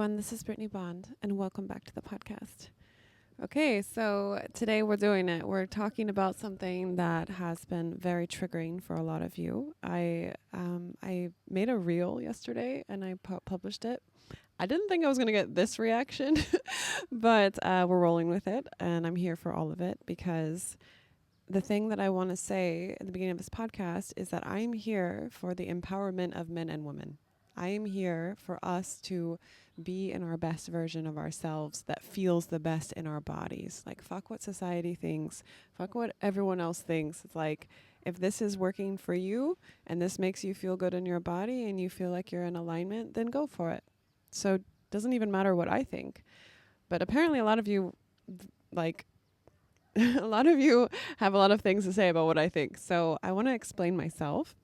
everyone. This is Brittnee Bond, and welcome back to the podcast. Okay, so today we're doing it. We're talking about something that has been very triggering for a lot of you. I made a reel yesterday, and I published it. I didn't think I was going to get this reaction, but we're rolling with it, and I'm here for all of it because the thing that I want to say at the beginning of this podcast is that I'm here for the empowerment of men and women. I am here for us to be in our best version of ourselves that feels the best in our bodies. Like, fuck what society thinks, fuck what everyone else thinks. It's like, if this is working for you and this makes you feel good in your body and you feel like you're in alignment, then go for it. So it doesn't even matter what I think. But apparently a lot of you, a lot of you have a lot of things to say about what I think. So I want to explain myself.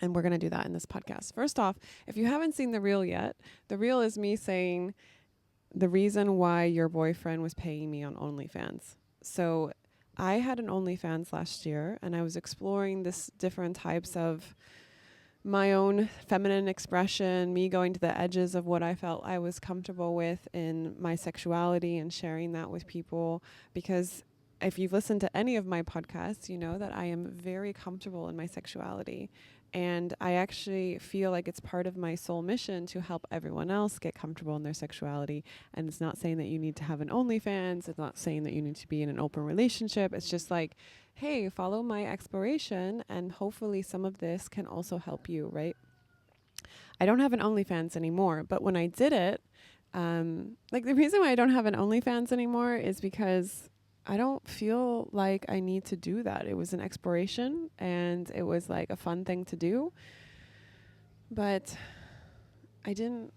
And we're going to do that in this podcast. First off, if you haven't seen the reel yet, the reel is me saying the reason why your boyfriend was paying me on OnlyFans. So I had an OnlyFans last year, and I was exploring this different types of my own feminine expression, me going to the edges of what I felt I was comfortable with in my sexuality and sharing that with people. Because if you've listened to any of my podcasts, you know that I am very comfortable in my sexuality. And I actually feel like it's part of my soul mission to help everyone else get comfortable in their sexuality. And it's not saying that you need to have an OnlyFans. It's not saying that you need to be in an open relationship. It's just like, hey, follow my exploration and hopefully some of this can also help you, right? I don't have an OnlyFans anymore, but when I did it, the reason why I don't have an OnlyFans anymore is because I don't feel like I need to do that. It was an exploration and it was like a fun thing to do. But I didn't,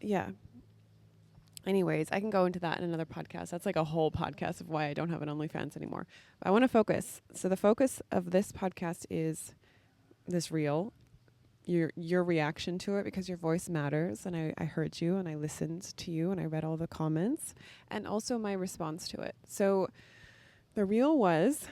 Anyways, I can go into that in another podcast. That's like a whole podcast of why I don't have an OnlyFans anymore. But I want to focus. So the focus of this podcast is this reel, your reaction to it, because your voice matters. And I heard you and I listened to you and I read all the comments and also my response to it. So the reel was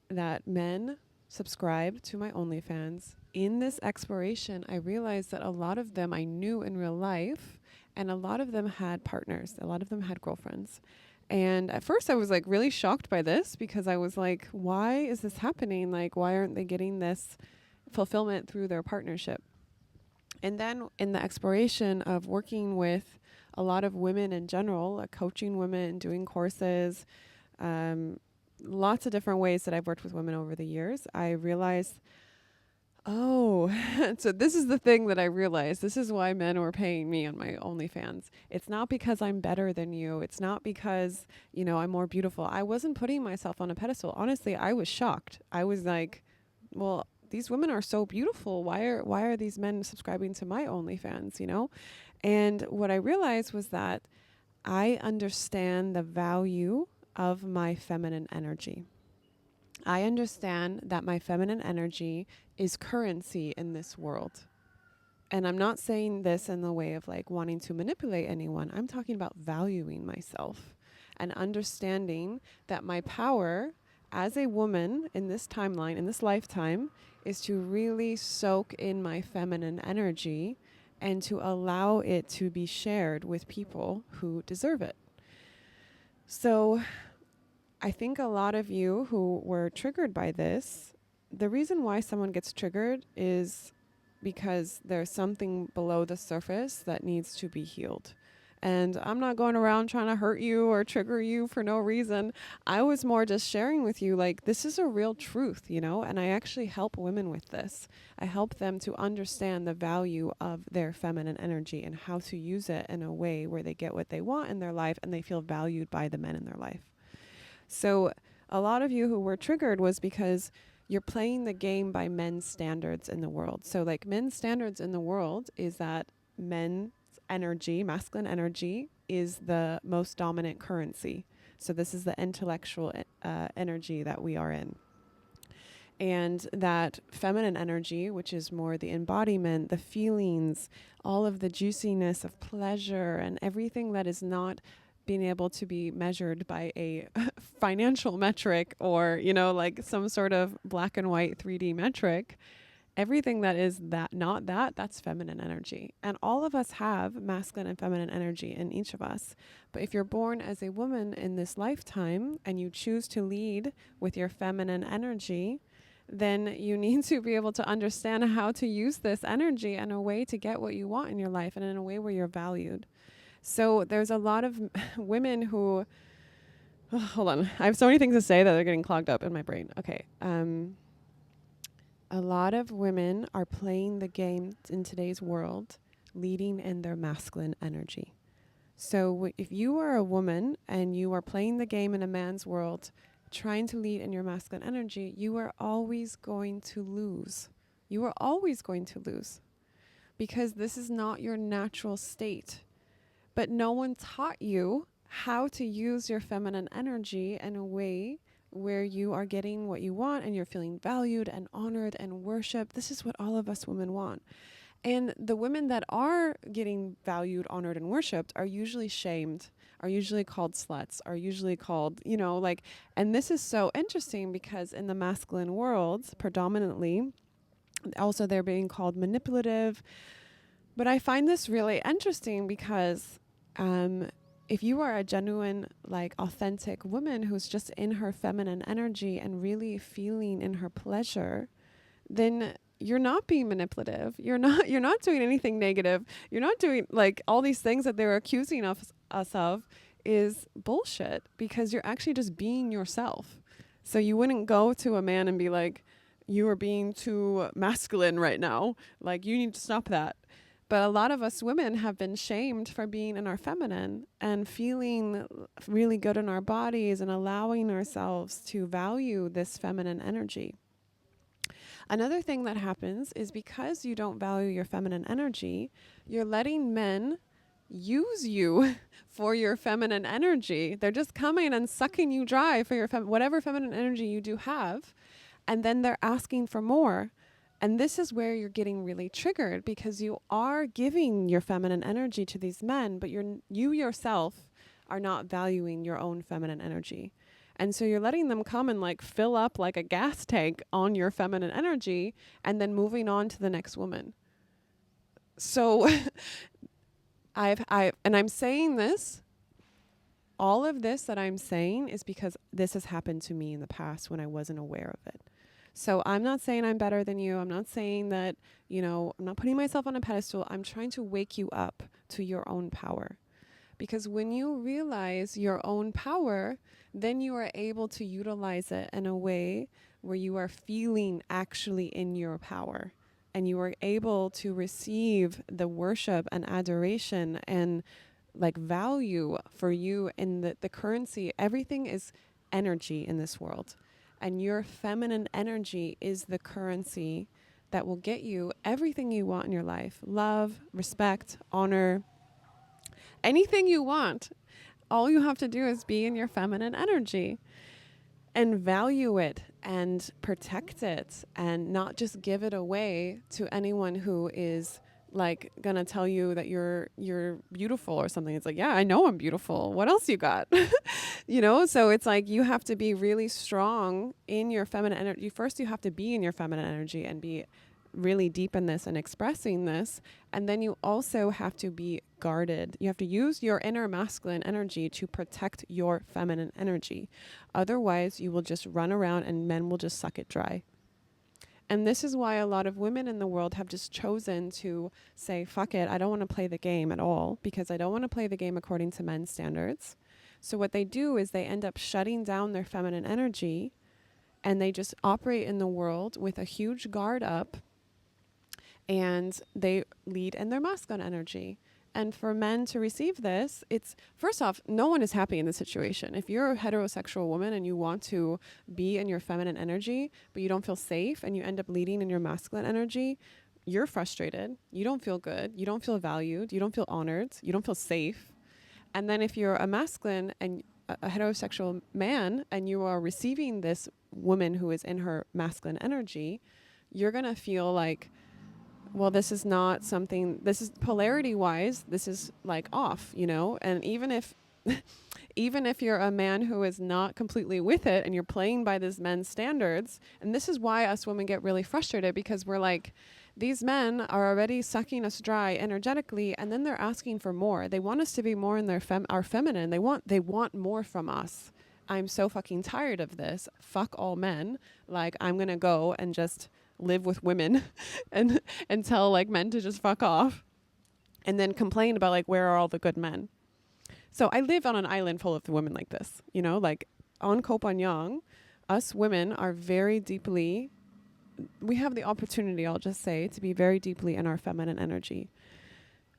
that men subscribed to my OnlyFans. In this exploration, I realized that a lot of them I knew in real life, and a lot of them had partners. A lot of them had girlfriends. And at first I was like really shocked by this because I was like, why is this happening? Like, why aren't they getting this fulfillment through their partnership? And then in the exploration of working with a lot of women in general, like coaching women, doing courses, lots of different ways that I've worked with women over the years, I realized, so this is the thing that I realized. This is why men were paying me on my OnlyFans. It's not because I'm better than you. It's not because, I'm more beautiful. I wasn't putting myself on a pedestal. Honestly, I was shocked. I was like, well, these women are so beautiful. Why are these men subscribing to my OnlyFans, And what I realized was that I understand the value of my feminine energy. I understand that my feminine energy is currency in this world. And I'm not saying this in the way of like wanting to manipulate anyone. I'm talking about valuing myself and understanding that my power as a woman in this timeline, in this lifetime, is to really soak in my feminine energy and to allow it to be shared with people who deserve it. So I think a lot of you who were triggered by this, the reason why someone gets triggered is because there's something below the surface that needs to be healed. And I'm not going around trying to hurt you or trigger you for no reason. I was more just sharing with you, like, this is a real truth, and I actually help women with this. I help them to understand the value of their feminine energy and how to use it in a way where they get what they want in their life and they feel valued by the men in their life. So a lot of you who were triggered was because you're playing the game by men's standards in the world. So like men's standards in the world is that men's energy, masculine energy, is the most dominant currency. So this is the intellectual energy that we are in. And that feminine energy, which is more the embodiment, the feelings, all of the juiciness of pleasure and everything that is not being able to be measured by a financial metric or, like some sort of black and white 3D metric, Everything that is that, not that, that's feminine energy. And all of us have masculine and feminine energy in each of us. But if you're born as a woman in this lifetime and you choose to lead with your feminine energy, then you need to be able to understand how to use this energy in a way to get what you want in your life and in a way where you're valued. So there's a lot of women who, hold on, I have so many things to say that are getting clogged up in my brain. Okay. A lot of women are playing the game in today's world, leading in their masculine energy. So if you are a woman and you are playing the game in a man's world, trying to lead in your masculine energy, you are always going to lose. You are always going to lose because this is not your natural state. But no one taught you how to use your feminine energy in a way where you are getting what you want and you're feeling valued and honored and worshipped. This is what all of us women want. And the women that are getting valued, honored, and worshipped are usually shamed, are usually called sluts, are usually called, and this is so interesting because in the masculine world, predominantly, also they're being called manipulative. But I find this really interesting because if you are a genuine, authentic woman who's just in her feminine energy and really feeling in her pleasure, then you're not being manipulative. You're not doing anything negative. You're not doing all these things that they're accusing us of is bullshit because you're actually just being yourself. So you wouldn't go to a man and be like, you are being too masculine right now. You need to stop that. But a lot of us women have been shamed for being in our feminine and feeling really good in our bodies and allowing ourselves to value this feminine energy. Another thing that happens is because you don't value your feminine energy, you're letting men use you for your feminine energy. They're just coming and sucking you dry for your whatever feminine energy you do have, and then they're asking for more. And this is where you're getting really triggered because you are giving your feminine energy to these men, but you yourself are not valuing your own feminine energy. And so you're letting them come and fill up like a gas tank on your feminine energy and then moving on to the next woman. So I'm saying this, all of this that I'm saying is because this has happened to me in the past when I wasn't aware of it. So I'm not saying I'm better than you. I'm not saying that, I'm not putting myself on a pedestal. I'm trying to wake you up to your own power. Because when you realize your own power, then you are able to utilize it in a way where you are feeling actually in your power. And you are able to receive the worship and adoration and value for you in the currency. Everything is energy in this world. And your feminine energy is the currency that will get you everything you want in your life. Love, respect, honor, anything you want. All you have to do is be in your feminine energy and value it and protect it and not just give it away to anyone who is gonna tell you that you're beautiful or something. It's yeah, I know I'm beautiful. What else you got? So it's you have to be really strong in your feminine energy. First, you have to be in your feminine energy and be really deep in this and expressing this. And then you also have to be guarded. You have to use your inner masculine energy to protect your feminine energy. Otherwise, you will just run around and men will just suck it dry. And this is why a lot of women in the world have just chosen to say, fuck it, I don't want to play the game at all because I don't want to play the game according to men's standards. So what they do is they end up shutting down their feminine energy and they just operate in the world with a huge guard up and they lead in their masculine energy. And for men to receive this, it's, first off, no one is happy in this situation. If you're a heterosexual woman and you want to be in your feminine energy, but you don't feel safe and you end up leading in your masculine energy, you're frustrated. You don't feel good. You don't feel valued. You don't feel honored. You don't feel safe. And then if you're a masculine and a heterosexual man and you are receiving this woman who is in her masculine energy, you're going to feel well, this is not something, this is polarity wise, this is off, and even if even if you're a man who is not completely with it and you're playing by this men's standards, and this is why us women get really frustrated, because we're like, these men are already sucking us dry energetically, and then they're asking for more. They want us to be more in their our feminine. They want more from us. I'm so fucking tired of this. Fuck all men. Like, I'm going to go and just live with women and tell like men to just fuck off, and then complain about like, where are all the good men? So I live on an island full of women like this, you know, like on Koh Phangan, us women are very deeply, we have the opportunity, I'll just say, to be very deeply in our feminine energy.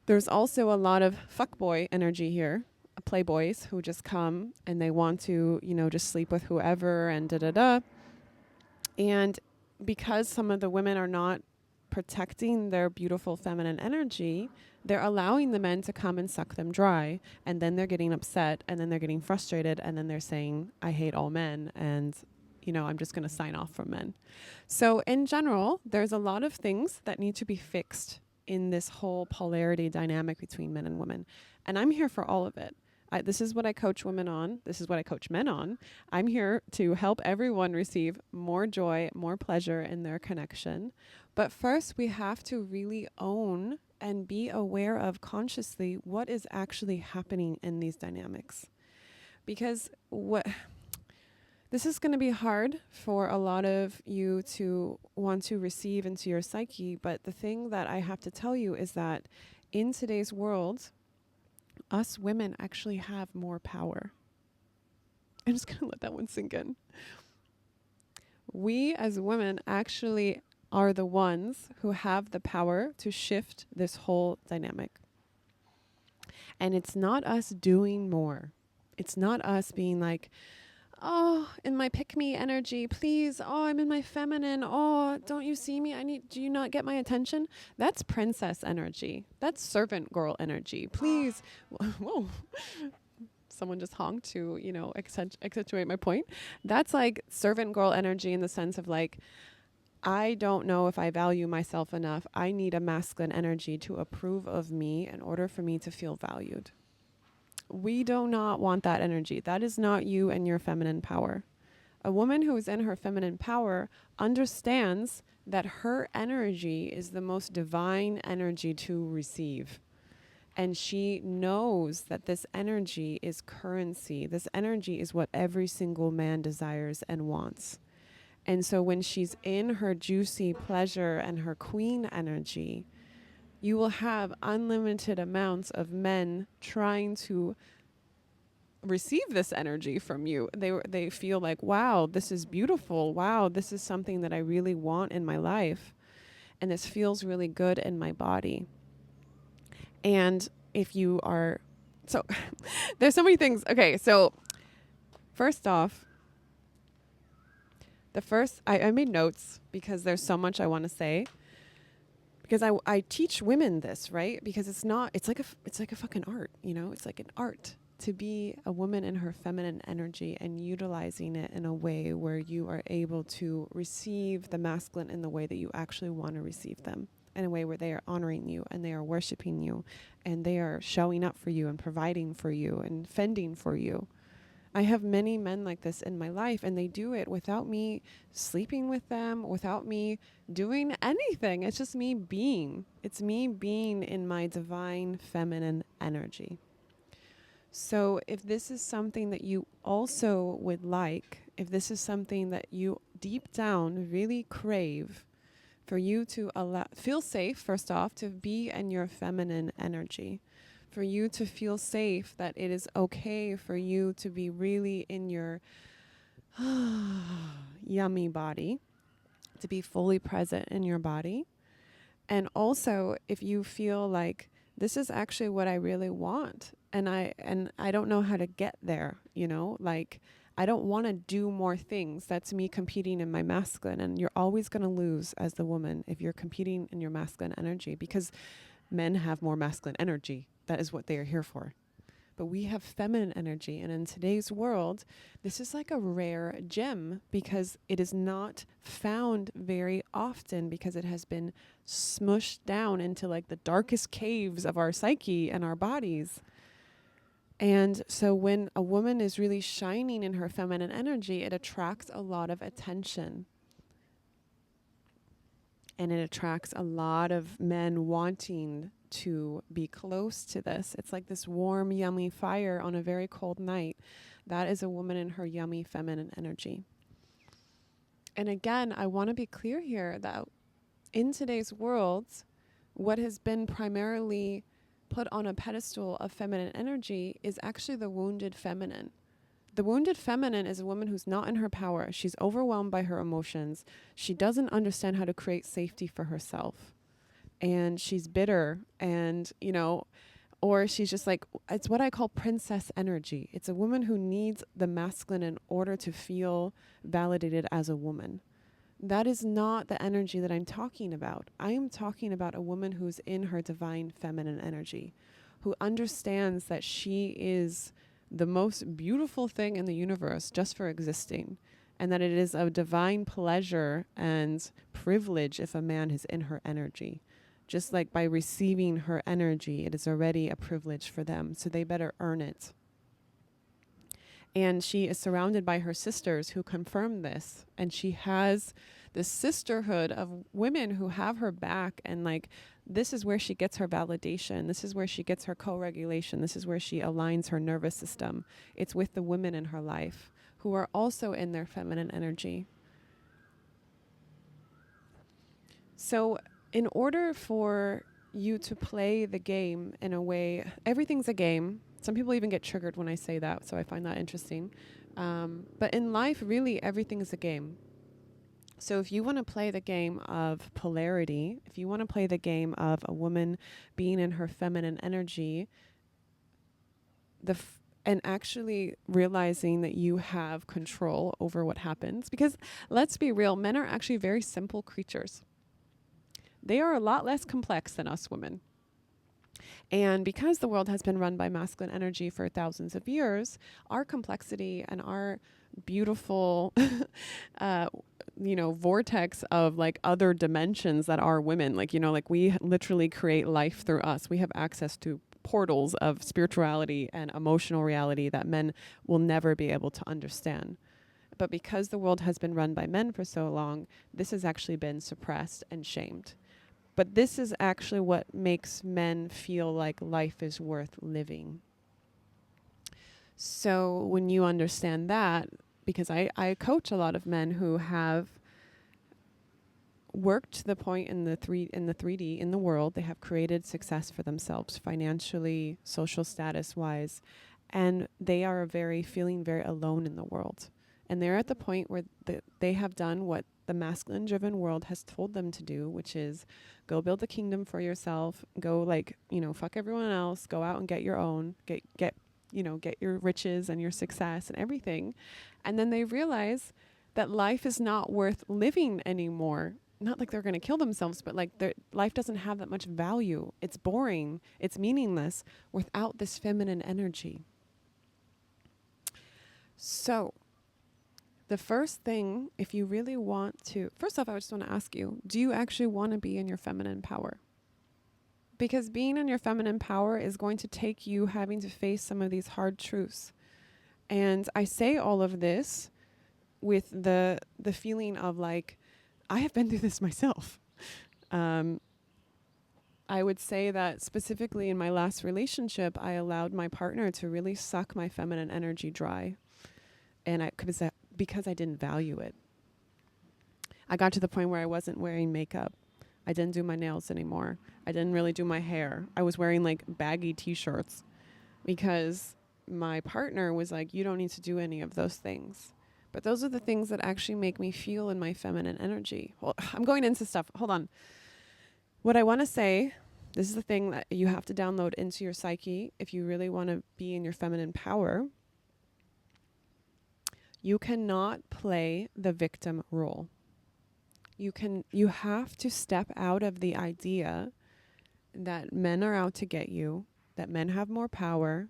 There's also a lot of fuckboy energy here, playboys who just come and they want to, you know, just sleep with whoever and da-da-da. And because some of the women are not protecting their beautiful feminine energy, they're allowing the men to come and suck them dry. And then they're getting upset, and then they're getting frustrated, and then they're saying, I hate all men, and you know, I'm just going to sign off from men. So in general, there's a lot of things that need to be fixed in this whole polarity dynamic between men and women. And I'm here for all of it. This is what I coach women on. This is what I coach men on. I'm here to help everyone receive more joy, more pleasure in their connection. But first, we have to really own and be aware of consciously what is actually happening in these dynamics. Because this is going to be hard for a lot of you to want to receive into your psyche, but the thing that I have to tell you is that in today's world, us women actually have more power. I'm just going to let that one sink in. We as women actually are the ones who have the power to shift this whole dynamic. And it's not us doing more. It's not us being like, oh, in my pick-me energy, please. Oh, I'm in my feminine. Oh, don't you see me? Do you not get my attention? That's princess energy. That's servant girl energy. Please. Whoa. Someone just honked to, you know, accentuate my point. That's like servant girl energy in the sense of like, I don't know if I value myself enough. I need a masculine energy to approve of me in order for me to feel valued. We do not want that energy. That is not you and your feminine power. A woman who is in her feminine power understands that her energy is the most divine energy to receive. And she knows that this energy is currency. This energy is what every single man desires and wants. And so when she's in her juicy pleasure and her queen energy, you will have unlimited amounts of men trying to receive this energy from you. They feel like, wow, this is beautiful. Wow, this is something that I really want in my life. And this feels really good in my body. And if you are, so there's so many things. Okay, so first off, I made notes because there's so much I want to say. Because I teach women this, right? Because it's like a fucking art, you know? It's like an art to be a woman in her feminine energy and utilizing it in a way where you are able to receive the masculine in the way that you actually want to receive them, in a way where they are honoring you and they are worshiping you and they are showing up for you and providing for you and fending for you. I have many men like this in my life, and they do it without me sleeping with them, without me doing anything. It's just me being. It's me being in my divine feminine energy. So if this is something that you also would like, if this is something that you deep down really crave, for you to feel safe, first off, to be in your feminine energy, for you to feel safe that it is okay for you to be really in your yummy body, to be fully present in your body. And also, if you feel like this is actually what I really want, and I don't know how to get there, you know, like I don't want to do more things. That's me competing in my masculine, and you're always going to lose as the woman if you're competing in your masculine energy, because men have more masculine energy. That is what they are here for. But we have feminine energy. And in today's world, this is like a rare gem because it is not found very often, because it has been smushed down into like the darkest caves of our psyche and our bodies. And so when a woman is really shining in her feminine energy, it attracts a lot of attention. And it attracts a lot of men wanting to be close to this. It's like this warm, yummy fire on a very cold night. That is a woman in her yummy feminine energy. And again, I want to be clear here that in today's world, what has been primarily put on a pedestal of feminine energy is actually the wounded feminine. The wounded feminine is a woman who's not in her power. She's overwhelmed by her emotions. She doesn't understand how to create safety for herself. And she's bitter and, or she's just like, it's what I call princess energy. It's a woman who needs the masculine in order to feel validated as a woman. That is not the energy that I'm talking about. I am talking about a woman who's in her divine feminine energy, who understands that she is the most beautiful thing in the universe just for existing, and that it is a divine pleasure and privilege if a man is in her energy. Just like by receiving her energy, it is already a privilege for them, so they better earn it. And she is surrounded by her sisters who confirm this. And she has this sisterhood of women who have her back. And like, this is where she gets her validation. This is where she gets her co-regulation. This is where she aligns her nervous system. It's with the women in her life who are also in their feminine energy. So in order for you to play the game in a way, everything's a game. Some people even get triggered when I say that, so I find that interesting. But in life, really, everything is a game. So if you want to play the game of polarity, if you want to play the game of a woman being in her feminine energy, and actually realizing that you have control over what happens, because let's be real, men are actually very simple creatures. They are a lot less complex than us women. And because the world has been run by masculine energy for thousands of years, our complexity and our beautiful, vortex of like other dimensions that are women, like we literally create life through us. We have access to portals of spirituality and emotional reality that men will never be able to understand. But because the world has been run by men for so long, this has actually been suppressed and shamed. But this is actually what makes men feel like life is worth living. So when you understand that, because I coach a lot of men who have worked to the point in the 3D in the world, they have created success for themselves financially, social status wise, and they are feeling very alone in the world. And they're at the point where they have done what the masculine driven world has told them to do, which is go build a kingdom for yourself, go fuck everyone else, go out and get your own, get your riches and your success and everything. And then they realize that life is not worth living anymore. Not like they're going to kill themselves, but like their life doesn't have that much value. It's boring. It's meaningless without this feminine energy. So the first thing, if you really want to, first off, I just want to ask you, do you actually want to be in your feminine power? Because being in your feminine power is going to take you having to face some of these hard truths. And I say all of this with the feeling of like, I have been through this myself. I would say that specifically in my last relationship, I allowed my partner to really suck my feminine energy dry. And because I didn't value it. I got to the point where I wasn't wearing makeup. I didn't do my nails anymore. I didn't really do my hair. I was wearing like baggy t-shirts because my partner was like, you don't need to do any of those things. But those are the things that actually make me feel in my feminine energy. Well, I'm going into stuff. Hold on. What I want to say, this is the thing that you have to download into your psyche if you really want to be in your feminine power. You cannot play the victim role. You have to step out of the idea that men are out to get you, that men have more power,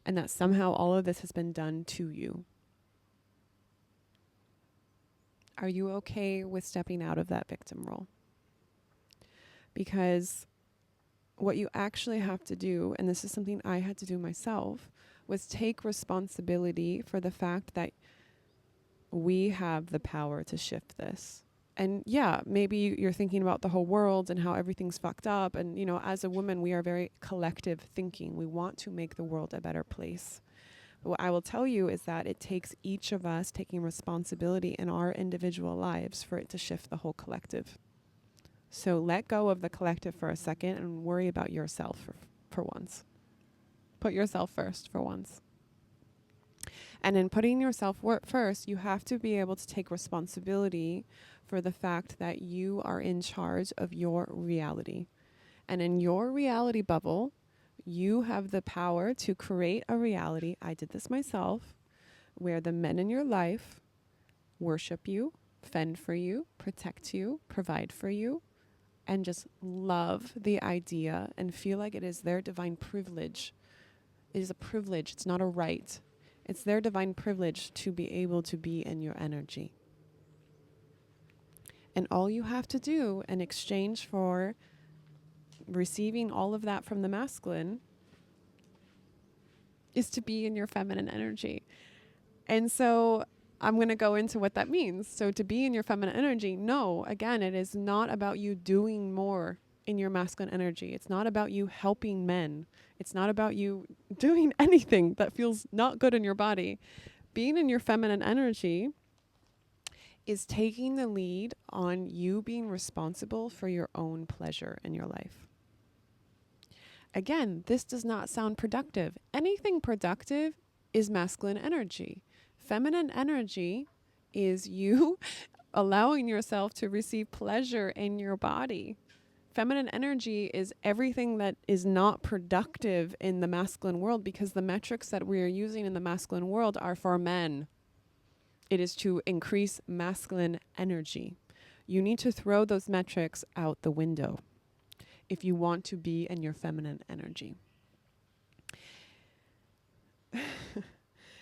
and that somehow all of this has been done to you. Are you okay with stepping out of that victim role? Because what you actually have to do, and this is something I had to do myself, was take responsibility for the fact that we have the power to shift this. And yeah, maybe you're thinking about the whole world and how everything's fucked up. And, you know, as a woman, we are very collective thinking. We want to make the world a better place. But what I will tell you is that it takes each of us taking responsibility in our individual lives for it to shift the whole collective. So let go of the collective for a second and worry about yourself for once. Put yourself first for once. And in putting yourself first, you have to be able to take responsibility for the fact that you are in charge of your reality. And in your reality bubble, you have the power to create a reality. I did this myself, where the men in your life worship you, fend for you, protect you, provide for you, and just love the idea and feel like it is their divine privilege. It is a privilege. It's not a right. It's their divine privilege to be able to be in your energy. And all you have to do in exchange for receiving all of that from the masculine is to be in your feminine energy. And so I'm going to go into what that means. So to be in your feminine energy, no, again, it is not about you doing more in your masculine energy. It's not about you helping men. It's not about you doing anything that feels not good in your body. Being in your feminine energy is taking the lead on you being responsible for your own pleasure in your life. Again, this does not sound productive. Anything productive is masculine energy. Feminine energy is you allowing yourself to receive pleasure in your body. Feminine energy is everything that is not productive in the masculine world, because the metrics that we are using in the masculine world are for men. It is to increase masculine energy. You need to throw those metrics out the window if you want to be in your feminine energy.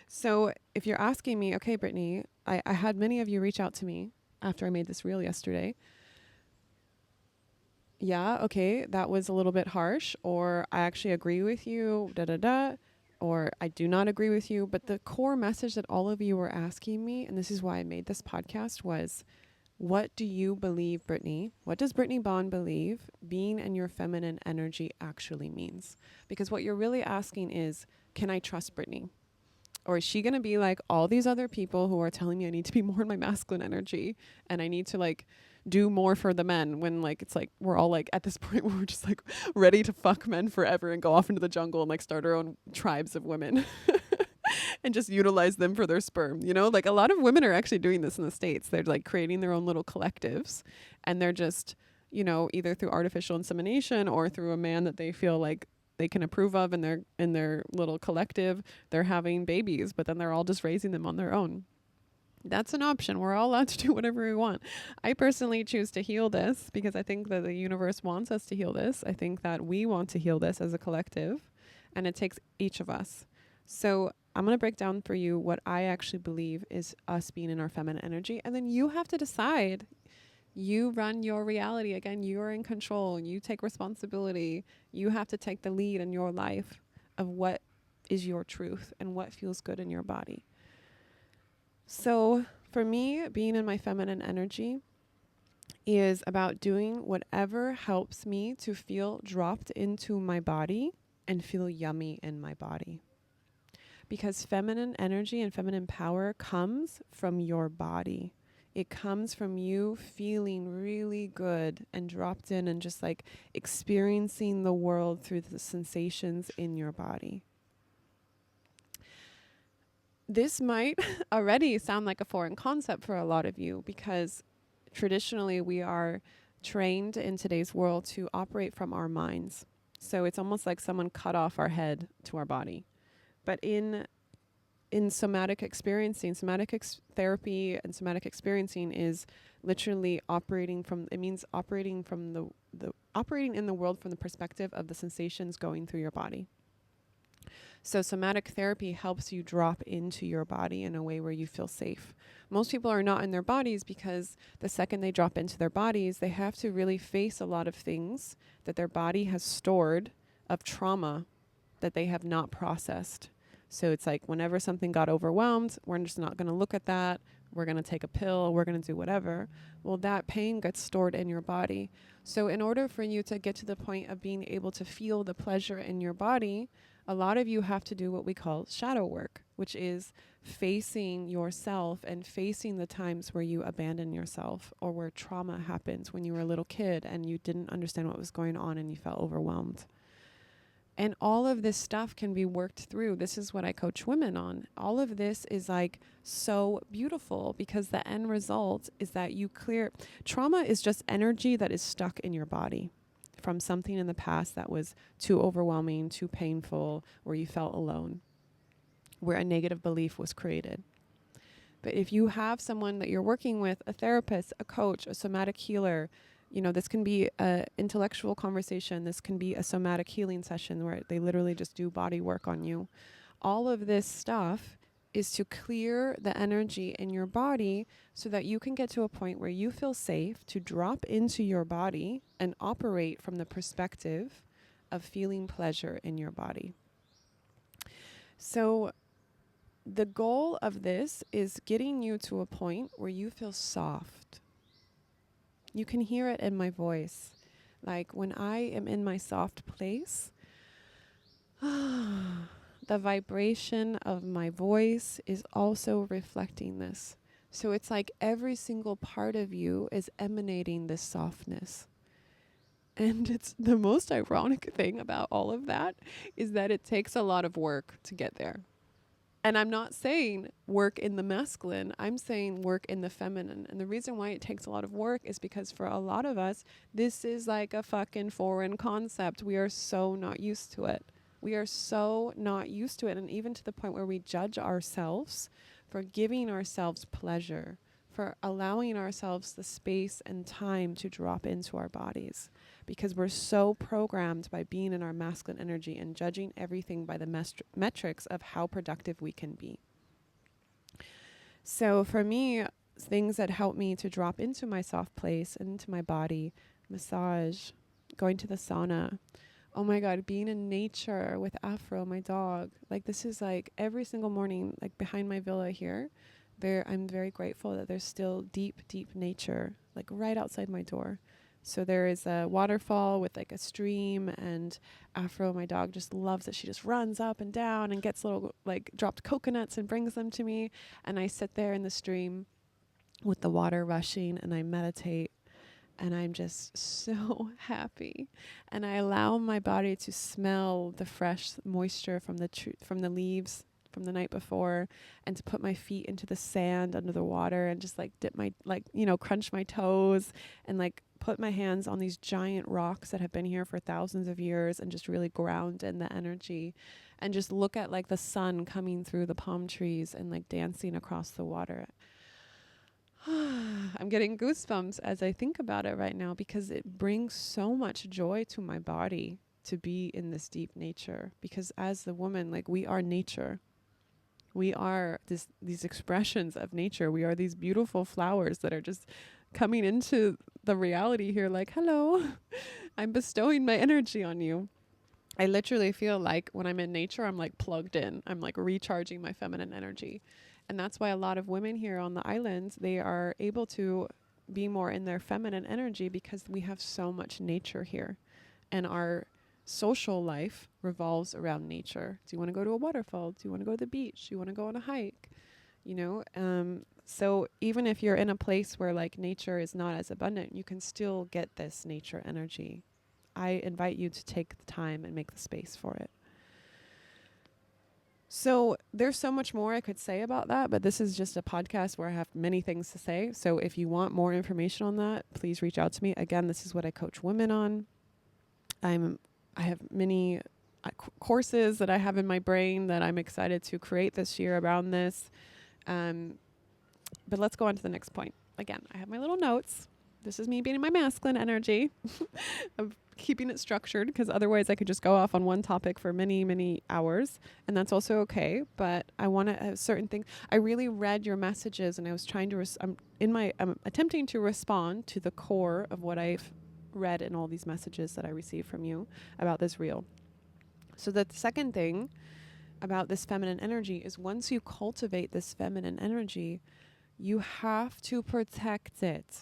So if you're asking me, okay, Brittnee, I had many of you reach out to me after I made this reel yesterday. Yeah, okay, that was a little bit harsh, or I actually agree with you, or I do not agree with you. But the core message that all of you were asking me, and this is why I made this podcast, was, what do you believe, Brittnee? What does Brittnee Bond believe being in your feminine energy actually means? Because what you're really asking is, can I trust Brittnee? Or is she going to be like all these other people who are telling me I need to be more in my masculine energy and I need to like do more for the men, when like it's like we're all like at this point where we're just like ready to fuck men forever and go off into the jungle and like start our own tribes of women and just utilize them for their sperm. You know, like a lot of women are actually doing this in the States. They're like creating their own little collectives, and they're just, you know, either through artificial insemination or through a man that they feel like they can approve of in their little collective, they're having babies, but then they're all just raising them on their own. That's an option. We're all allowed to do whatever we want. I personally choose to heal this because I think that the universe wants us to heal this. I think that we want to heal this as a collective, and it takes each of us. So I'm going to break down for you what I actually believe is us being in our feminine energy, and then you have to decide. You run your reality. Again, you're in control. You take responsibility. You have to take the lead in your life of what is your truth and what feels good in your body. So for me, being in my feminine energy is about doing whatever helps me to feel dropped into my body and feel yummy in my body. Because feminine energy and feminine power comes from your body. It comes from you feeling really good and dropped in and just like experiencing the world through the sensations in your body. This might already sound like a foreign concept for a lot of you, because traditionally we are trained in today's world to operate from our minds. So it's almost like someone cut off our head to our body. But in somatic experiencing, therapy and somatic experiencing is literally operating in the world from the perspective of the sensations going through your body. So somatic therapy helps you drop into your body in a way where you feel safe. Most people are not in their bodies because the second they drop into their bodies, they have to really face a lot of things that their body has stored of trauma that they have not processed. So it's like whenever something got overwhelmed, we're just not going to look at that. We're going to take a pill. We're going to do whatever. Well, that pain gets stored in your body. So in order for you to get to the point of being able to feel the pleasure in your body, a lot of you have to do what we call shadow work, which is facing yourself and facing the times where you abandon yourself or where trauma happens when you were a little kid and you didn't understand what was going on and you felt overwhelmed. And all of this stuff can be worked through. This is what I coach women on. All of this is like so beautiful because the end result is that you clear. Trauma is just energy that is stuck in your body from something in the past that was too overwhelming, too painful, where you felt alone, where a negative belief was created. But if you have someone that you're working with, a therapist, a coach, a somatic healer, you know, this can be an intellectual conversation. This can be a somatic healing session where they literally just do body work on you. All of this stuff is to clear the energy in your body so that you can get to a point where you feel safe to drop into your body and operate from the perspective of feeling pleasure in your body. So the goal of this is getting you to a point where you feel soft. You can hear it in my voice. Like when I am in my soft place, the vibration of my voice is also reflecting this. So it's like every single part of you is emanating this softness. And it's the most ironic thing about all of that is that it takes a lot of work to get there. And I'm not saying work in the masculine, I'm saying work in the feminine. And the reason why it takes a lot of work is because for a lot of us, this is like a fucking foreign concept. We are so not used to it. We are so not used to it. And even to the point where we judge ourselves for giving ourselves pleasure, for allowing ourselves the space and time to drop into our bodies. Because we're so programmed by being in our masculine energy and judging everything by the metrics of how productive we can be. So for me, things that help me to drop into my soft place, into my body, massage, going to the sauna. Oh my God, being in nature with Afro, my dog. Like this is like every single morning, like behind my villa here, I'm very grateful that there's still deep, deep nature, like right outside my door. So there is a waterfall with like a stream, and Afro, my dog, just loves it. She just runs up and down and gets little like dropped coconuts and brings them to me. And I sit there in the stream with the water rushing and I meditate, and I'm just so happy. And I allow my body to smell the fresh moisture from the leaves from the night before, and to put my feet into the sand under the water and just like dip my, like, you know, crunch my toes and like put my hands on these giant rocks that have been here for thousands of years and just really ground in the energy and just look at like the sun coming through the palm trees and like dancing across the water. I'm getting goosebumps as I think about it right now because it brings so much joy to my body to be in this deep nature, because as the woman, like, we are nature. We are these expressions of nature. We are these beautiful flowers that are just coming into the reality here like, hello, I'm bestowing my energy on you. I literally feel like when I'm in nature, I'm like plugged in. I'm like recharging my feminine energy. And that's why a lot of women here on the islands, they are able to be more in their feminine energy because we have so much nature here. And our social life revolves around nature. Do you want to go to a waterfall? Do you want to go to the beach? Do you want to go on a hike? You know, so even if you're in a place where like nature is not as abundant, you can still get this nature energy. I invite you to take the time and make the space for it. So there's so much more I could say about that, but this is just a podcast where I have many things to say. So if you want more information on that, please reach out to me. Again, this is what I coach women on. I have many courses that I have in my brain that I'm excited to create this year around this. But let's go on to the next point. Again, I have my little notes. This is me being in my masculine energy of keeping it structured, because otherwise I could just go off on one topic for many, many hours, and that's also okay. But I want to have certain things. I really read your messages, and I was trying to. I'm attempting to respond to the core of what I've read in all these messages that I received from you about this reel. So the second thing about this feminine energy is once you cultivate this feminine energy, you have to protect it.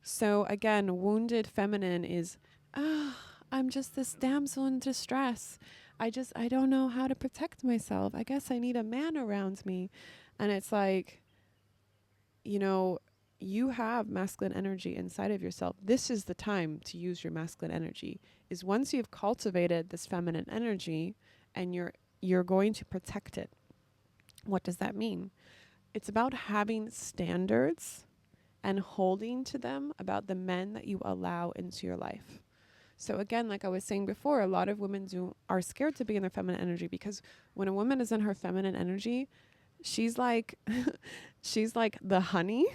So again, wounded feminine is, I'm just this damsel in distress. I don't know how to protect myself. I guess I need a man around me. And it's like, you know, you have masculine energy inside of yourself. This is the time to use your masculine energy. Is once you've cultivated this feminine energy and you're going to protect it. What does that mean? It's about having standards and holding to them about the men that you allow into your life. So again, like I was saying before, a lot of women are scared to be in their feminine energy, because when a woman is in her feminine energy, she's like she's like the honey,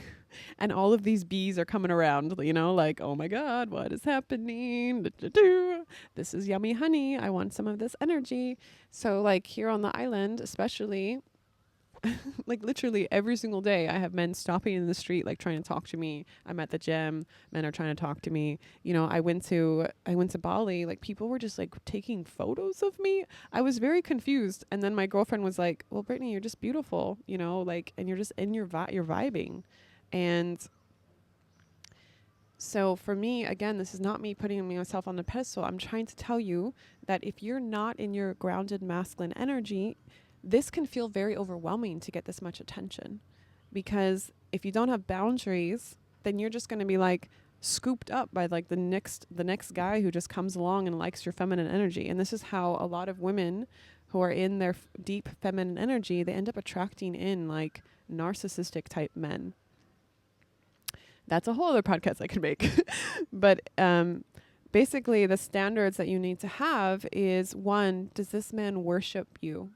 and all of these bees are coming around, you know, like, oh my God, what is happening? This is yummy honey. I want some of this energy. So like here on the island, especially, like literally every single day I have men stopping in the street, like trying to talk to me. I'm at the gym, men are trying to talk to me. You know, I went to Bali, like people were just like taking photos of me. I was very confused. And then my girlfriend was like, well, Brittnee, you're just beautiful, you know, like, and you're just in you're vibing. And so for me, again, this is not me putting myself on a pedestal. I'm trying to tell you that if you're not in your grounded masculine energy, this can feel very overwhelming to get this much attention, because if you don't have boundaries, then you're just going to be like scooped up by like the next guy who just comes along and likes your feminine energy. And this is how a lot of women who are in their deep feminine energy, they end up attracting in like narcissistic type men. That's a whole other podcast I could make. But basically the standards that you need to have is, one, does this man worship you?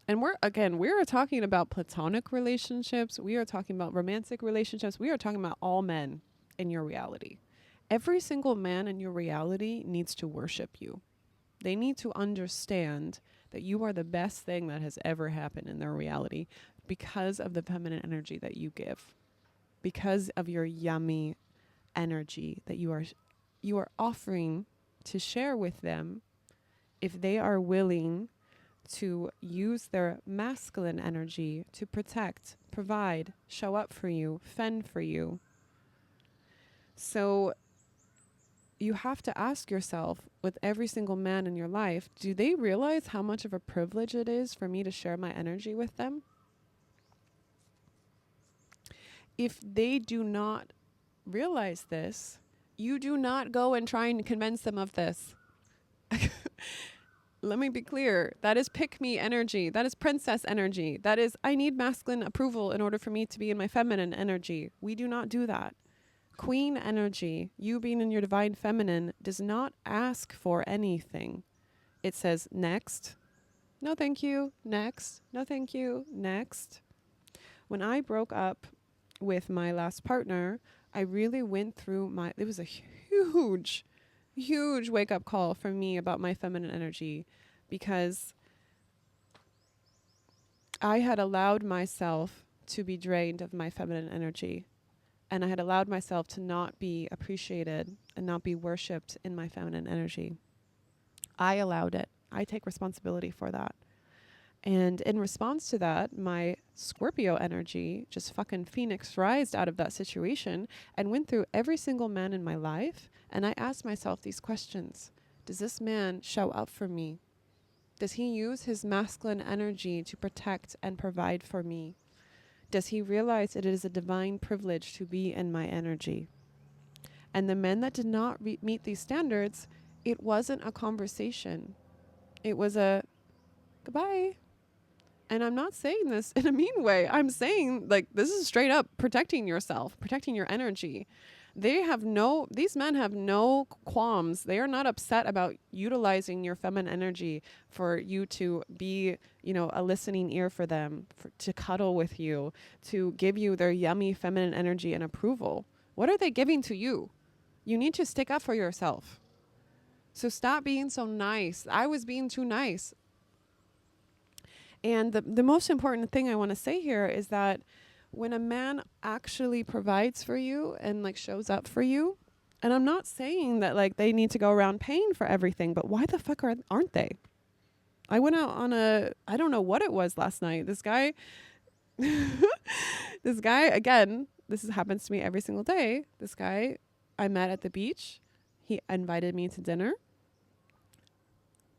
And we're talking about platonic relationships. We are talking about romantic relationships. We are talking about all men in your reality. Every single man in your reality needs to worship you. They need to understand that you are the best thing that has ever happened in their reality because of the feminine energy that you give, because of your yummy energy that you are offering to share with them, if they are willing to use their masculine energy to protect, provide, show up for you, fend for you. So you have to ask yourself, with every single man in your life, do they realize how much of a privilege it is for me to share my energy with them? If they do not realize this, you do not go and try and convince them of this. Let me be clear. That is pick me energy. That is princess energy. That is, I need masculine approval in order for me to be in my feminine energy. We do not do that. Queen energy, you being in your divine feminine, does not ask for anything. It says, next. No, thank you. Next. No, thank you. Next. When I broke up with my last partner, I really went through it was a huge wake up call for me about my feminine energy, because I had allowed myself to be drained of my feminine energy, and I had allowed myself to not be appreciated and not be worshipped in my feminine energy. I allowed it. I take responsibility for that. And in response to that, my Scorpio energy just fucking phoenix rised out of that situation and went through every single man in my life. And I asked myself these questions. Does this man show up for me? Does he use his masculine energy to protect and provide for me? Does he realize it is a divine privilege to be in my energy? And the men that did not meet these standards, it wasn't a conversation. It was a goodbye. And I'm not saying this in a mean way. I'm saying, like, this is straight up protecting yourself, protecting your energy. These men have no qualms. They are not upset about utilizing your feminine energy for you to be, you know, a listening ear for them, to cuddle with you, to give you their yummy feminine energy and approval. What are they giving to you? You need to stick up for yourself. So stop being so nice. I was being too nice. And the most important thing I want to say here is that when a man actually provides for you and like shows up for you, and I'm not saying that like they need to go around paying for everything, but why the fuck aren't they? I went out on I don't know what it was last night. This guy, this guy, again, happens to me every single day. This guy I met at the beach. He invited me to dinner.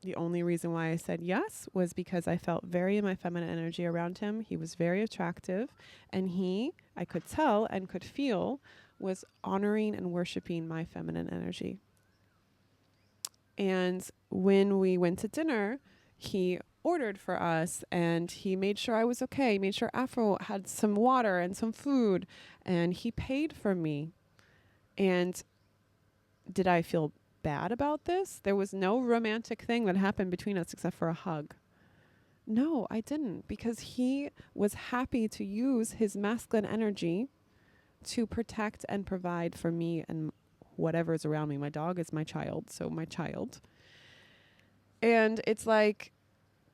The only reason why I said yes was because I felt very in my feminine energy around him. He was very attractive, and I could tell and could feel, was honoring and worshiping my feminine energy. And when we went to dinner, he ordered for us, and he made sure I was okay. He made sure Afro had some water and some food, and he paid for me. And did I feel bad about this? There was no romantic thing that happened between us except for a hug. No, I didn't, because he was happy to use his masculine energy to protect and provide for me and whatever is around me. My dog is my child, so my child. And it's like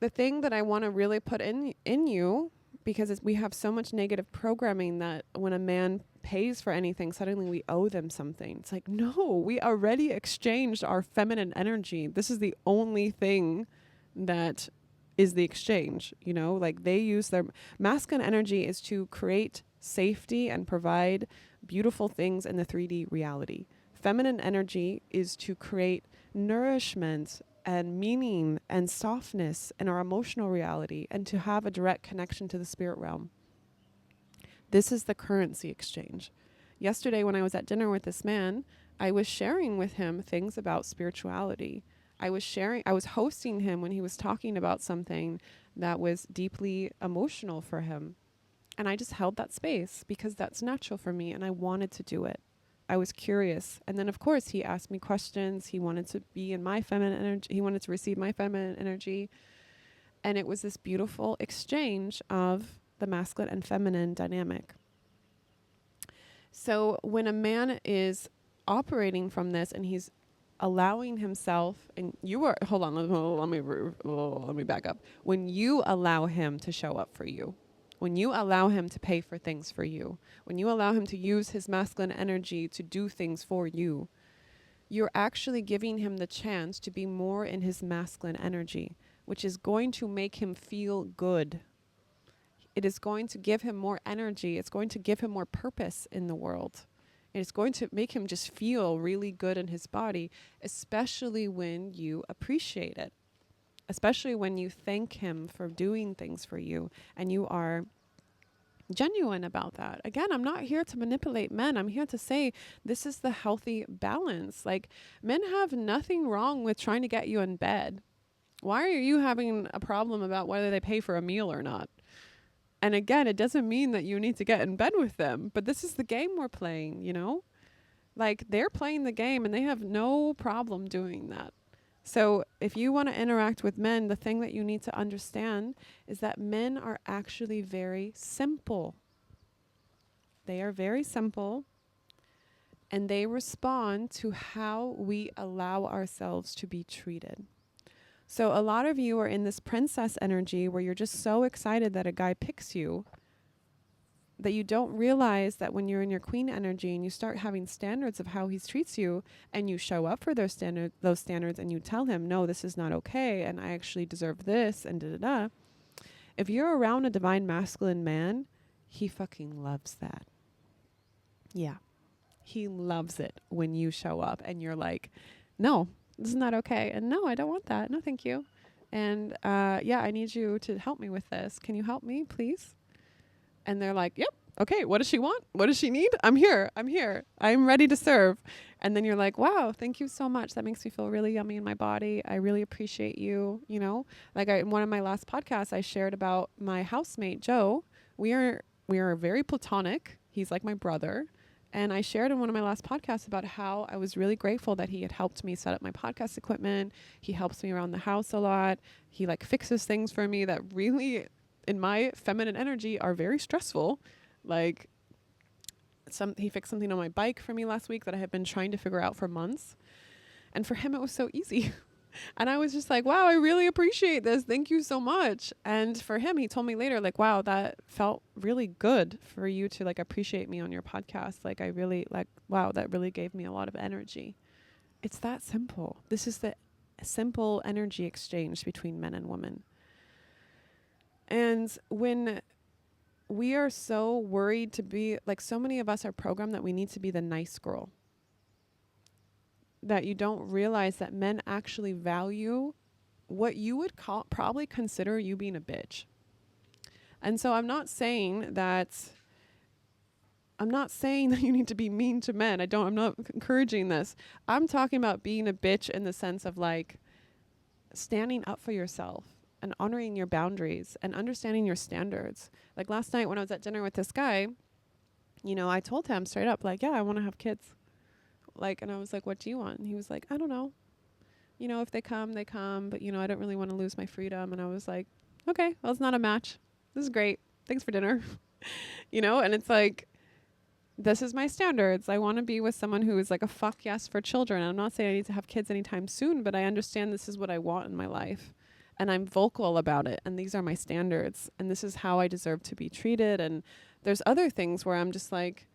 the thing that I want to really put in you, because we have so much negative programming that when a man pays for anything, suddenly we owe them something. It's like, no, we already exchanged our feminine energy. This is the only thing that is the exchange, you know, like they use their masculine energy is to create safety and provide beautiful things in the 3D reality. Feminine energy is to create nourishment and meaning and softness in our emotional reality, and to have a direct connection to the spirit realm. This is the currency exchange. Yesterday, when I was at dinner with this man, I was sharing with him things about spirituality. I was hosting him when he was talking about something that was deeply emotional for him. And I just held that space because that's natural for me, and I wanted to do it. I was curious. And then, of course, he asked me questions. He wanted to be in my feminine energy. He wanted to receive my feminine energy. And it was this beautiful exchange of the masculine and feminine dynamic. So when a man is operating from this and he's allowing himself, and you are, hold on, let me back up. When you allow him to show up for you, when you allow him to pay for things for you, when you allow him to use his masculine energy to do things for you, you're actually giving him the chance to be more in his masculine energy, which is going to make him feel good. It is going to give him more energy. It's going to give him more purpose in the world. It's going to make him just feel really good in his body, especially when you appreciate it. Especially when you thank him for doing things for you and you are genuine about that. Again, I'm not here to manipulate men. I'm here to say this is the healthy balance. Like, men have nothing wrong with trying to get you in bed. Why are you having a problem about whether they pay for a meal or not? And again, it doesn't mean that you need to get in bed with them, but this is the game we're playing, you know? Like, they're playing the game and they have no problem doing that. So if you want to interact with men, the thing that you need to understand is that men are actually very simple. They are very simple, and they respond to how we allow ourselves to be treated. So a lot of you are in this princess energy where you're just so excited that a guy picks you, that you don't realize that when you're in your queen energy and you start having standards of how he treats you, and you show up for those standards and you tell him, no, this is not okay, and I actually deserve this, and da-da-da. If you're around a divine masculine man, he fucking loves that. Yeah. He loves it when you show up and you're like, no, this is not okay. And no, I don't want that. No, thank you. And yeah, I need you to help me with this. Can you help me, please? And they're like, yep, okay, what does she want? What does she need? I'm here. I'm ready to serve. And then you're like, wow, thank you so much. That makes me feel really yummy in my body. I really appreciate you, you know? Like in one of my last podcasts, I shared about my housemate, Joe. We are very platonic. He's like my brother. And I shared in one of my last podcasts about how I was really grateful that he had helped me set up my podcast equipment. He helps me around the house a lot. He like fixes things for me that really, in my feminine energy, are very stressful. Like he fixed something on my bike for me last week that I had been trying to figure out for months. And for him, it was so easy. And I was just like, wow, I really appreciate this. Thank you so much. And for him, he told me later, like, wow, that felt really good for you to like appreciate me on your podcast. Like, wow, that really gave me a lot of energy. It's that simple. This is the simple energy exchange between men and women. And when we are so worried to be, like, so many of us are programmed that we need to be the nice girl, that you don't realize that men actually value what you would probably consider you being a bitch. And so I'm not saying that you need to be mean to men. I'm not encouraging this. I'm talking about being a bitch in the sense of like standing up for yourself and honoring your boundaries and understanding your standards. Like last night when I was at dinner with this guy, you know, I told him straight up, like, yeah, I want to have kids. Like, and I was like, what do you want? And he was like, I don't know. You know, if they come, they come. But, you know, I don't really want to lose my freedom. And I was like, okay, well, it's not a match. This is great. Thanks for dinner. You know, and it's like, this is my standards. I want to be with someone who is like a fuck yes for children. I'm not saying I need to have kids anytime soon, but I understand this is what I want in my life. And I'm vocal about it. And these are my standards. And this is how I deserve to be treated. And there's other things where I'm just like,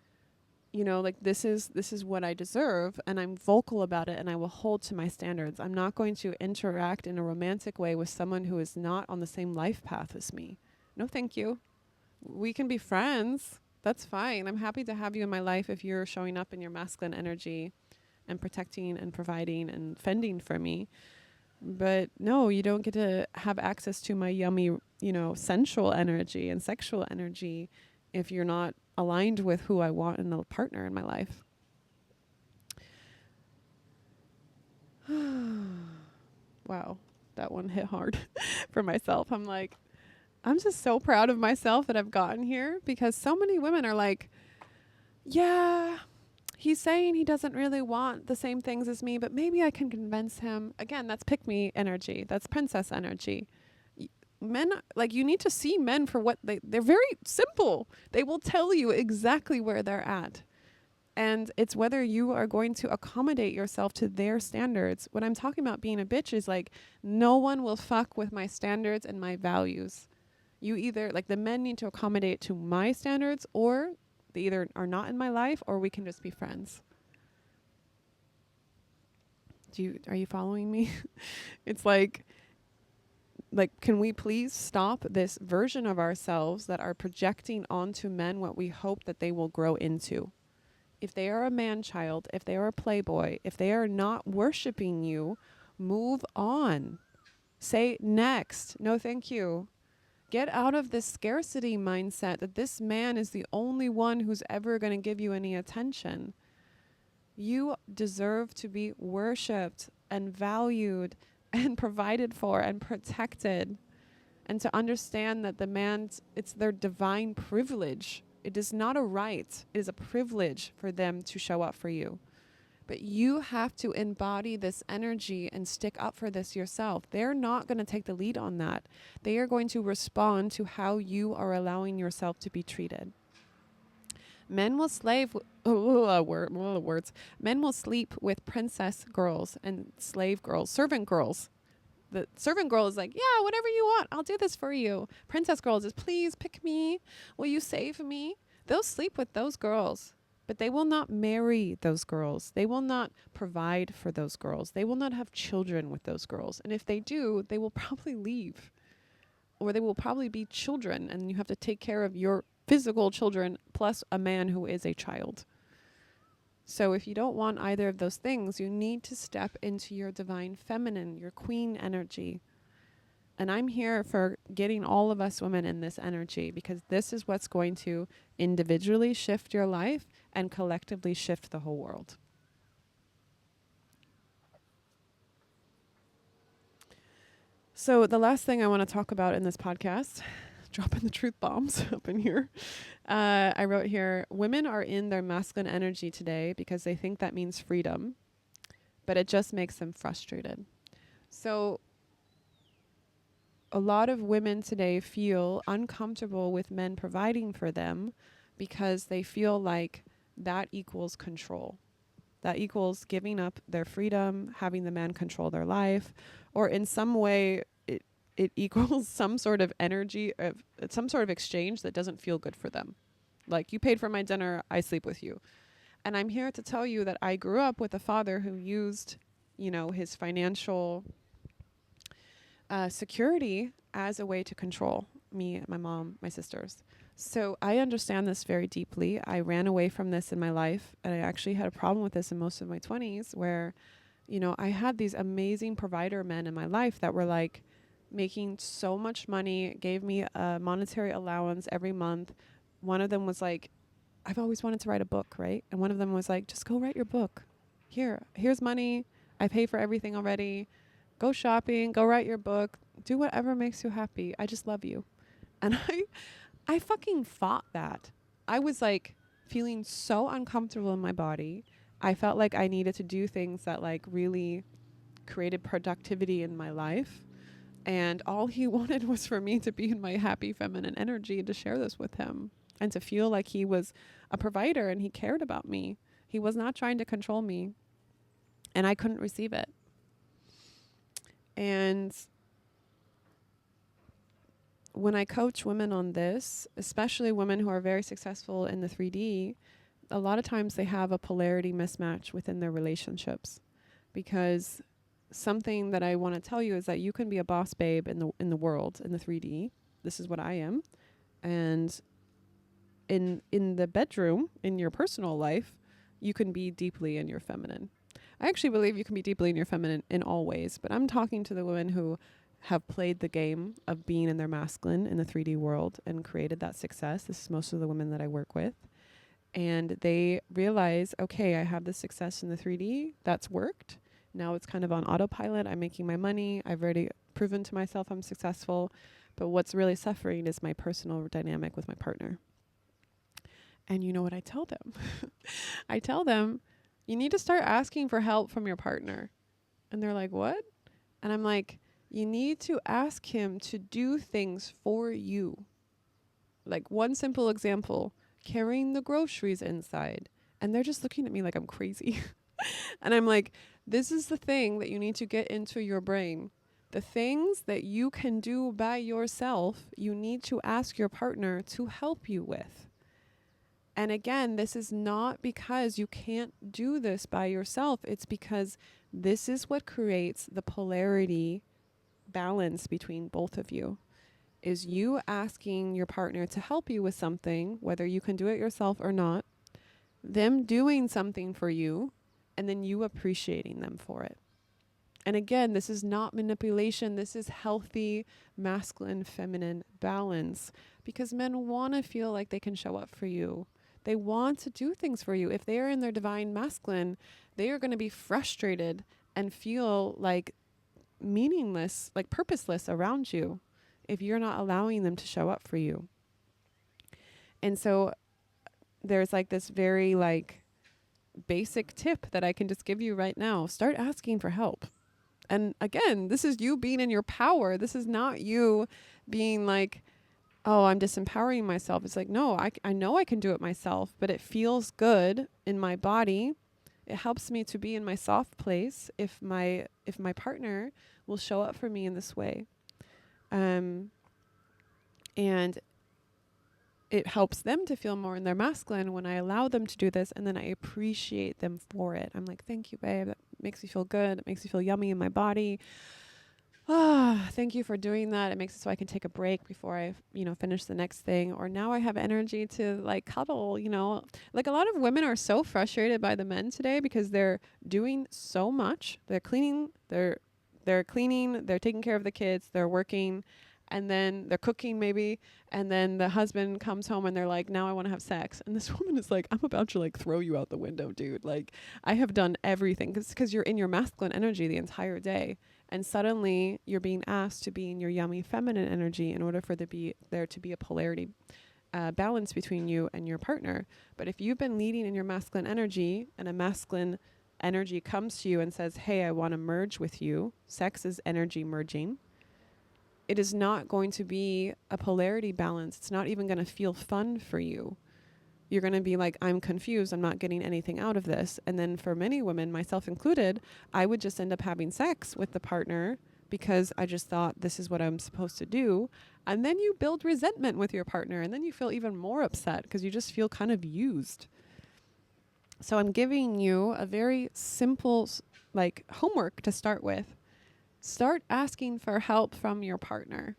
you know, like this is what I deserve. And I'm vocal about it. And I will hold to my standards. I'm not going to interact in a romantic way with someone who is not on the same life path as me. No, thank you. We can be friends. That's fine. I'm happy to have you in my life if you're showing up in your masculine energy and protecting and providing and fending for me. But no, you don't get to have access to my yummy, you know, sensual energy and sexual energy if you're not aligned with who I want in a partner in my life. Wow, that one hit hard for myself. I'm like, I'm just so proud of myself that I've gotten here, because so many women are like, yeah, he's saying he doesn't really want the same things as me, but maybe I can convince him. Again, that's pick me energy. That's princess energy. Men, like, you need to see men for what they're very simple. They will tell you exactly where they're at. And it's whether you are going to accommodate yourself to their standards. What I'm talking about being a bitch is like, no one will fuck with my standards and my values. You either, like, the men need to accommodate to my standards, or they either are not in my life, or we can just be friends. Are you following me? It's like, can we please stop this version of ourselves that are projecting onto men what we hope that they will grow into? If they are a man child, if they are a playboy, if they are not worshiping you, move on. Say next. No, thank you. Get out of this scarcity mindset that this man is the only one who's ever going to give you any attention. You deserve to be worshipped and valued and provided for and protected. And to understand that it's their divine privilege. It is not a right. It is a privilege for them to show up for you. But you have to embody this energy and stick up for this yourself. They're not going to take the lead on that. They are going to respond to how you are allowing yourself to be treated. Men will Men will sleep with princess girls and slave girls, servant girls. The servant girl is like, yeah, whatever you want, I'll do this for you. Princess girls is, please pick me. Will you save me? They'll sleep with those girls. But they will not marry those girls. They will not provide for those girls. They will not have children with those girls. And if they do, they will probably leave. Or they will probably be children, and you have to take care of your physical children plus a man who is a child. So if you don't want either of those things, you need to step into your divine feminine, your queen energy. And I'm here for getting all of us women in this energy, because this is what's going to individually shift your life and collectively shift the whole world. So the last thing I want to talk about in this podcast, dropping the truth bombs up in here. I wrote here, women are in their masculine energy today because they think that means freedom, but it just makes them frustrated. So a lot of women today feel uncomfortable with men providing for them because they feel like that equals control. That equals giving up their freedom, having the man control their life, or in some way it equals some sort of energy, of some sort of exchange that doesn't feel good for them. Like, you paid for my dinner, I sleep with you. And I'm here to tell you that I grew up with a father who used his financial security as a way to control me, my mom, my sisters. So I understand this very deeply. I ran away from this in my life, and I actually had a problem with this in most of my 20s where, I had these amazing provider men in my life that were like making so much money, gave me a monetary allowance every month. One of them was like, I've always wanted to write a book, right? And one of them was like, just go write your book. Here's money. I pay for everything already. Go shopping, go write your book, do whatever makes you happy. I just love you. And I fucking fought that. I was like feeling so uncomfortable in my body. I felt like I needed to do things that like really created productivity in my life. And all he wanted was for me to be in my happy feminine energy and to share this with him and to feel like he was a provider and he cared about me. He was not trying to control me, and I couldn't receive it. And when I coach women on this, especially women who are very successful in the 3D, a lot of times they have a polarity mismatch within their relationships, because something that I want to tell you is that you can be a boss babe in the world, in the 3D. This is what I am. And in the bedroom, in your personal life, you can be deeply in your feminine. I actually believe you can be deeply in your feminine in all ways, but I'm talking to the women who have played the game of being in their masculine in the 3D world and created that success. This is most of the women that I work with. And they realize, okay, I have this success in the 3D. That's worked. Now it's kind of on autopilot. I'm making my money. I've already proven to myself I'm successful. But what's really suffering is my personal dynamic with my partner. And you know what I tell them? I tell them, you need to start asking for help from your partner. And they're like, what? And I'm like, you need to ask him to do things for you. Like one simple example, carrying the groceries inside. And they're just looking at me like I'm crazy. And I'm like, this is the thing that you need to get into your brain. The things that you can do by yourself, you need to ask your partner to help you with. And again, this is not because you can't do this by yourself. It's because this is what creates the polarity balance between both of you. Is you asking your partner to help you with something, whether you can do it yourself or not, them doing something for you, and then you appreciating them for it. And again, this is not manipulation. This is healthy, masculine, feminine balance, because men want to feel like they can show up for you. They want to do things for you. If they are in their divine masculine, they are going to be frustrated and feel like meaningless, like purposeless around you if you're not allowing them to show up for you. And so there's like this very like basic tip that I can just give you right now. Start asking for help. And again, this is you being in your power. This is not you being like, oh, I'm disempowering myself. It's like, no, I know I can do it myself, but it feels good in my body. It helps me to be in my soft place if my partner will show up for me in this way. And it helps them to feel more in their masculine when I allow them to do this, and then I appreciate them for it. I'm like, thank you, babe. That makes me feel good. It makes me feel yummy in my body. Thank you for doing that. It makes it so I can take a break before I, finish the next thing. Or now I have energy to like cuddle, Like a lot of women are so frustrated by the men today because they're doing so much. They're cleaning, they're taking care of the kids, they're working, and then they're cooking maybe, and then the husband comes home and they're like, now I want to have sex. And this woman is like, I'm about to like throw you out the window, dude. Like I have done everything because you're in your masculine energy the entire day. And suddenly you're being asked to be in your yummy feminine energy in order for there to be a polarity balance between you and your partner. But if you've been leading in your masculine energy and a masculine energy comes to you and says, hey, I want to merge with you, sex is energy merging, it is not going to be a polarity balance. It's not even going to feel fun for you. You're going to be like, I'm confused. I'm not getting anything out of this. And then for many women, myself included, I would just end up having sex with the partner because I just thought this is what I'm supposed to do. And then you build resentment with your partner. And then you feel even more upset because you just feel kind of used. So I'm giving you a very simple like homework to start with. Start asking for help from your partner.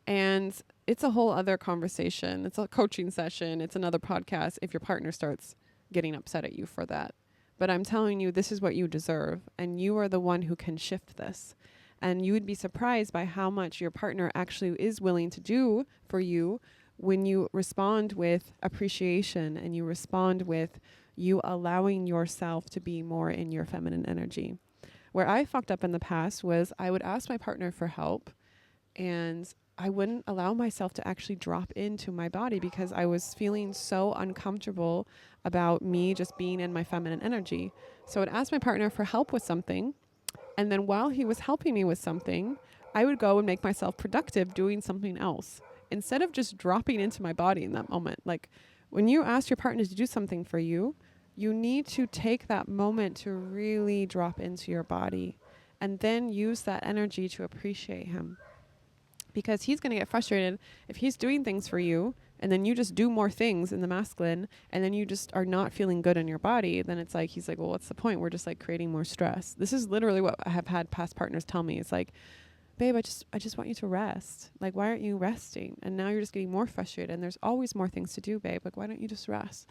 And it's a whole other conversation. It's a coaching session. It's another podcast if your partner starts getting upset at you for that. But I'm telling you, this is what you deserve. And you are the one who can shift this. And you would be surprised by how much your partner actually is willing to do for you when you respond with appreciation and you respond with you allowing yourself to be more in your feminine energy. Where I fucked up in the past was I would ask my partner for help and I wouldn't allow myself to actually drop into my body because I was feeling so uncomfortable about me just being in my feminine energy. So I'd ask my partner for help with something. And then while he was helping me with something, I would go and make myself productive doing something else instead of just dropping into my body in that moment. Like when you ask your partner to do something for you, you need to take that moment to really drop into your body and then use that energy to appreciate him. Because he's going to get frustrated if he's doing things for you and then you just do more things in the masculine and then you just are not feeling good in your body. Then it's like, he's like, well, what's the point? We're just like creating more stress. This is literally what I have had past partners tell me. It's like, babe, I just want you to rest. Like, why aren't you resting? And now you're just getting more frustrated and there's always more things to do, babe. Like, why don't you just rest?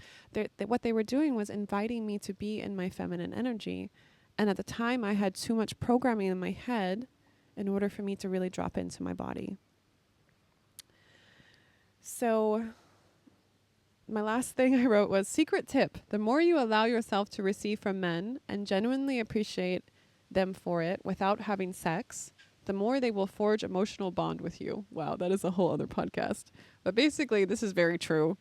What they were doing was inviting me to be in my feminine energy. And at the time I had too much programming in my head in order for me to really drop into my body. So my last thing I wrote was secret tip. The more you allow yourself to receive from men and genuinely appreciate them for it without having sex, the more they will forge emotional bond with you. Wow, that is a whole other podcast. But basically, this is very true.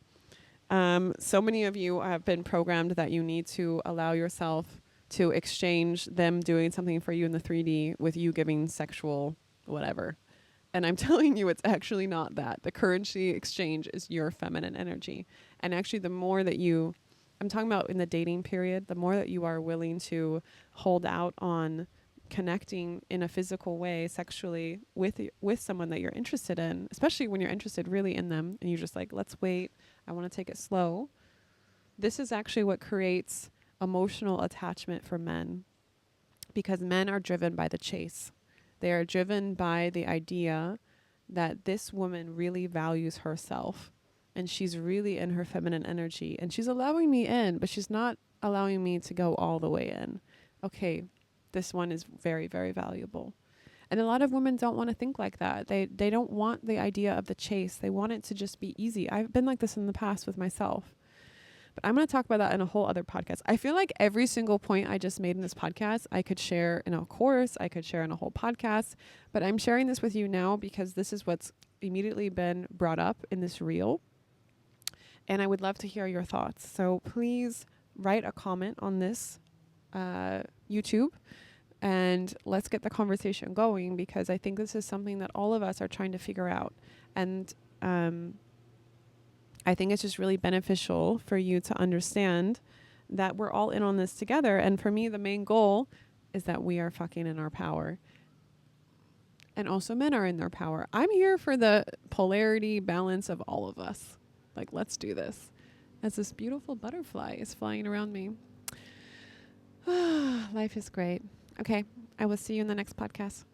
So many of you have been programmed that you need to allow yourself to exchange them doing something for you in the 3D with you giving sexual whatever. And I'm telling you, it's actually not that. The currency exchange is your feminine energy. And actually, the more that I'm talking about in the dating period, the more that you are willing to hold out on connecting in a physical way sexually with someone that you're interested in, especially when you're interested really in them and you're just like, let's wait, I want to take it slow. This is actually what creates emotional attachment for men, because men are driven by the chase. They are driven by the idea that this woman really values herself and she's really in her feminine energy and she's allowing me in, but she's not allowing me to go all the way in. Okay, this one is very, very valuable. And a lot of women don't want to think like that. They don't want the idea of the chase. They want it to just be easy. I've been like this in the past with myself. But I'm going to talk about that in a whole other podcast. I feel like every single point I just made in this podcast, I could share in a course, I could share in a whole podcast. But I'm sharing this with you now because this is what's immediately been brought up in this reel. And I would love to hear your thoughts. So please write a comment on this YouTube. And let's get the conversation going, because I think this is something that all of us are trying to figure out. And I think it's just really beneficial for you to understand that we're all in on this together. And for me, the main goal is that we are fucking in our power. And also men are in their power. I'm here for the polarity balance of all of us. Like, let's do this. As this beautiful butterfly is flying around me. Life is great. Okay, I will see you in the next podcast.